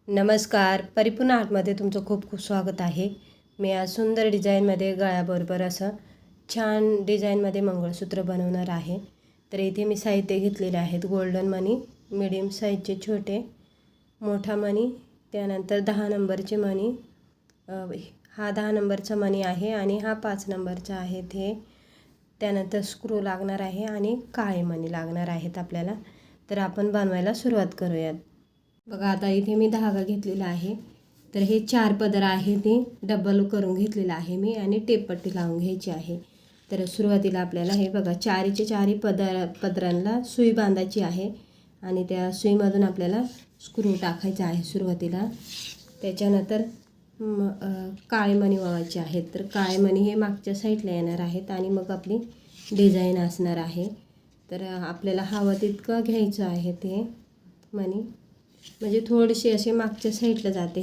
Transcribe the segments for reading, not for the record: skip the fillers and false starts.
नमस्कार. परिपूर्ण आर्टमध्ये तुमचं खूप खूप स्वागत आहे. मी आज सुंदर डिझाईनमध्ये गळ्याबरोबर असं छान डिझाईनमध्ये मंगळसूत्र बनवणार आहे. तर इथे मी साहित्य घेतलेले आहेत. गोल्डन मणी, मीडियम साईजचे छोटे, मोठा मणी, त्यानंतर 10 नंबरचे मणी, हा 10 नंबरचा मणी आहे आणि हा 5 नंबरचा आहे ते. त्यानंतर स्क्रू लागणार आहे आणि काळे मणी लागणार आहेत आपल्याला. तर आपण बनवायला सुरुवात करूयात. बघा आता इथे मी धागा घेतलेला आहे. तर हे 4 पदर आहे ते डबल करून घेतलेलं आहे मी आणि टेपपट्टी लावून घ्यायची आहे. तर सुरुवातीला आपल्याला हे बघा चारीचे चारी पदरांना सुई बांधायची आहे आणि त्या सुईमधून आपल्याला स्क्रू टाकायचा आहे सुरुवातीला. त्याच्यानंतर काळे मणी वळायचे आहेत. तर काळे मणी हे मागच्या साईडला येणार आहेत आणि मग आपली डिझाईन असणार आहे. तर आपल्याला हवं तितकं घ्यायचं आहे ते मणी, म्हणजे थोडेसे असे मागच्या साईडला जाते.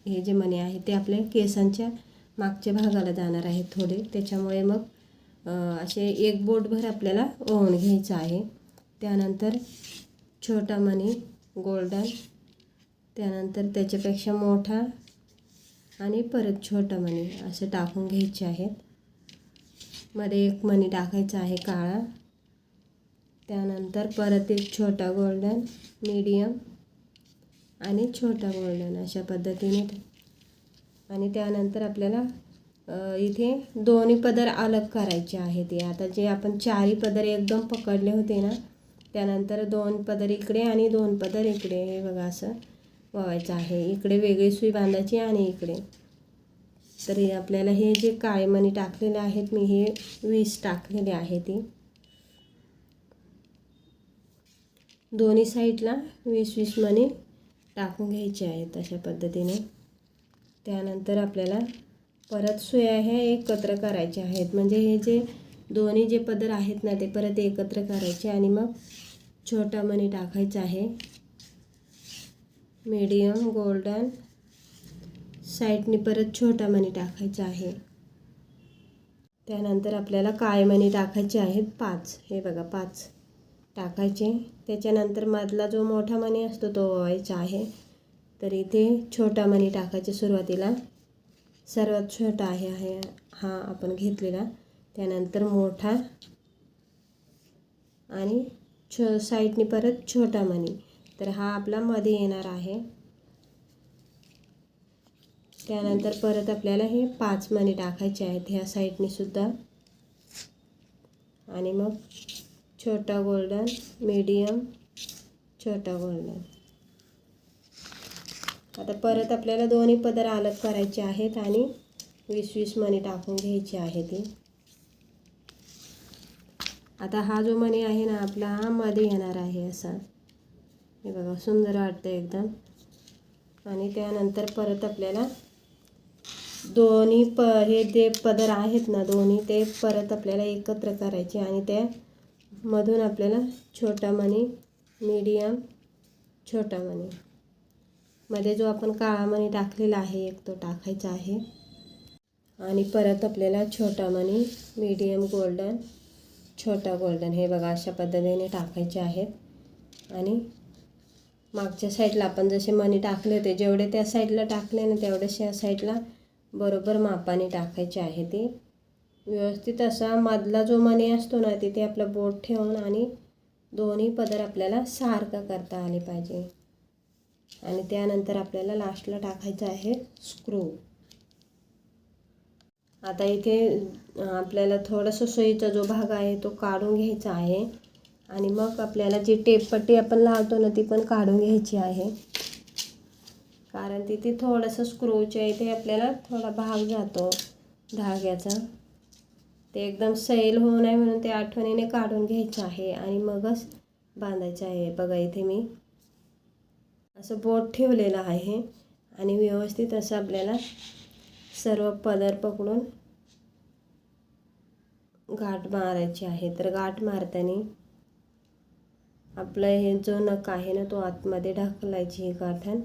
हे जे मणी आहे ते आपल्या केसांच्या मागच्या भागाला जाणार आहेत थोडे. त्याच्यामुळे मग असे एक बोटभर आपल्याला ओवून घ्यायचं आहे. त्यानंतर छोटा मणी गोल्डन, त्यानंतर त्याच्यापेक्षा मोठा आणि परत छोटा मणी असं टाकून घ्यायचे आहेत. मध्ये एक मणी टाकायचा आहे काळा, त्यानंतर परत एक छोटा गोल्डन, मीडियम आणि छोटा गोल्डन अशा पद्धतीने. आणि त्यानंतर आपल्याला इथे दोन्ही पदर अलग करायचे आहेत. आता जे आपण चारी पदर एकदम पकडले होते ना, त्यानंतर 2 पदर इकडे आणि 2 पदर इकडे हे बघा असं वळवायचं आहे. इकडे वेगळी सुई बांधायची आणि इकडे. तर आपल्याला हे जे काळे मणी टाकलेले आहेत मी, हे 20 टाकलेले आहे ते दोन्ही साईडला 20-20 मणी टाकून घ्यायचे आहेत अशा पद्धतीने. त्यानंतर आपल्याला परत सुया ह्या एकत्र करायच्या आहेत. म्हणजे हे जे दोन्ही जे पदर आहेत ना ते परत एकत्र करायचे आणि मग छोटा मणी टाकायचा आहे, मीडियम गोल्डन, साईडनी परत छोटा मणी टाकायचा आहे. त्यानंतर आपल्याला काळे मणी टाकायचे आहेत 5. हे बघा 5 टाकायचे. त्याच्यानंतर मधला जो मोठा मणी असतो तो ओवायचा आहे. तर इथे छोटा मणी टाकायचे सुरुवातीला, सर्वात छोटा आहे हा आपण घेतलेला. त्यानंतर मोठा आणि साईडनी परत छोटा मणी. तर हा आपला मध्ये येणार आहे. त्यानंतर परत आपल्याला हे 5 मणी टाकायचे आहेत ह्या साईडनी सुद्धा आणि मग छोटा गोल्डन, मीडियम, छोटा गोल्डन. आता परत आपल्याला दोन्ही पदर अलग करायचे आहेत आणि 20-20 मणी टाकून घ्यायचे आहेत. आता हा जो मणी आहे ना आपला, हा मध्ये येणार आहे असा. हे बघा सुंदर वाटतं एकदम. आणि त्यानंतर परत आपल्याला दोन्ही हे जे पदर आहेत ना दोन्ही, ते परत आपल्याला एकत्र करायचे आणि त्या मधून आपल्याला छोटा मणी, मीडियम, छोटा मणी, मध्ये जो आपण काळा मणी टाकलेला आहे एक तो टाकायचा आहे. आणि परत आपल्याला छोटा मणी, मीडियम गोल्डन, छोटा गोल्डन हे बघा अशा पद्धतीने टाकायचे आहेत. आणि मागच्या साईडला आपण जसे मणी टाकले होते, जेवढे त्या साईडला टाकले ना तेवढेच या साईडला बरोबर मापाने टाकायचे आहे. ते व्यवस्थित असा मधला जो मणी असतो ना तिथे आपलं बोट ठेवून आणि दोन्ही पदर आपल्याला सारखा करता आले पाहिजे. आणि त्यानंतर आपल्याला लास्टला टाकायचं आहे स्क्रू. आता इथे आपल्याला थोडंसं सुईचा जो भाग आहे तो काढून घ्यायचा आहे आणि मग आपल्याला जी टेपपट्टी आपण लावतो ना ती पण काढून घ्यायची आहे. कारण तिथे थोडंसं स्क्रूच्या इथे आपल्याला थोडा भाग जातो धाग्याचा. ते एकदम सैल होऊ नये म्हणून ते आठवणीने काढून घ्यायचं आहे आणि मगच बांधायचं आहे. बघा इथे मी असं बोट ठेवलेलं आहे आणि व्यवस्थित असं आपल्याला सर्व पदर पकडून गाठ मारायची आहे. तर गाठ मारताना आपलं हे जो नख आहे ना तो आतमध्ये ढकलायची ही गाठण.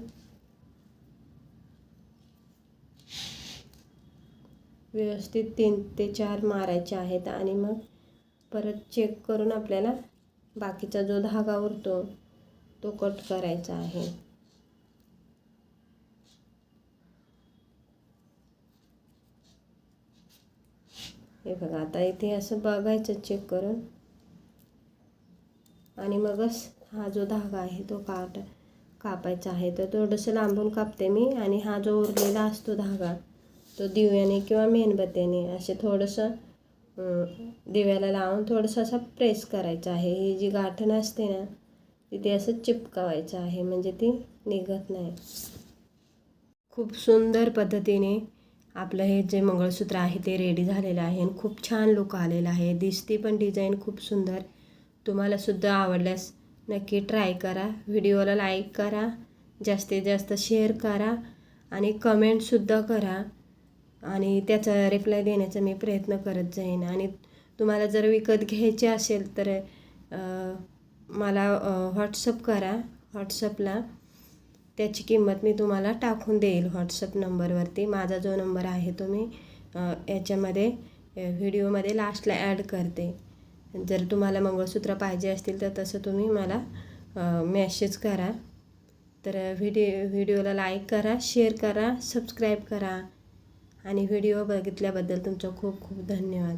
व्यवस्थित 3 ते 4 मारायचे आहेत आणि मग परत चेक करून आपल्याला बाकीचा जो धागा उरतो तो कट करायचा आहे. हे बघा, आता इथे असं बघायचं चेक करून आणि मगच हा जो धागा आहे तो कापायचा आहे. तर थोडंसं लांबून कापते मी आणि हा जो उरलेला असतो धागा तो दिव्याने किंवा मेणबत्त्याने असे थोडंसं दिव्याला लावून थोडंसं असं प्रेस करायचं आहे. ही जी गाठण असते ना तिथे असं चिपकावायचं आहे, म्हणजे ती निघत नाही. खूप सुंदर पद्धतीने आपलं हे जे मंगळसूत्र आहे ते रेडी झालेलं आहे आणि खूप छान लुक आलेला आहे. दिसते पण डिझाईन खूप सुंदर. तुम्हालासुद्धा आवडल्यास नक्की ट्राय करा. व्हिडिओला लाईक करा, जास्तीत जास्त शेअर करा आणि कमेंटसुद्धा करा आणि त्याचा रिप्लाय देण्याचा मी प्रयत्न करत जाईन. आणि तुम्हाला जर विकत घ्यायचे असेल तर मला व्हॉट्सअप करा. व्हॉट्सअपला त्याची किंमत मी तुम्हाला टाकून देईल व्हॉट्सअप नंबरवरती. माझा जो नंबर आहे तो मी याच्यामध्ये व्हिडिओमध्ये लास्टला ॲड करते. जर तुम्हाला मंगळसूत्र पाहिजे असतील तर तसं तुम्ही मला मेसेज करा. तर व्हिडिओला लाईक करा, शेअर करा, सबस्क्राईब करा आणि व्हिडिओ बघितल्याबद्दल तुमचं खूप खूप धन्यवाद.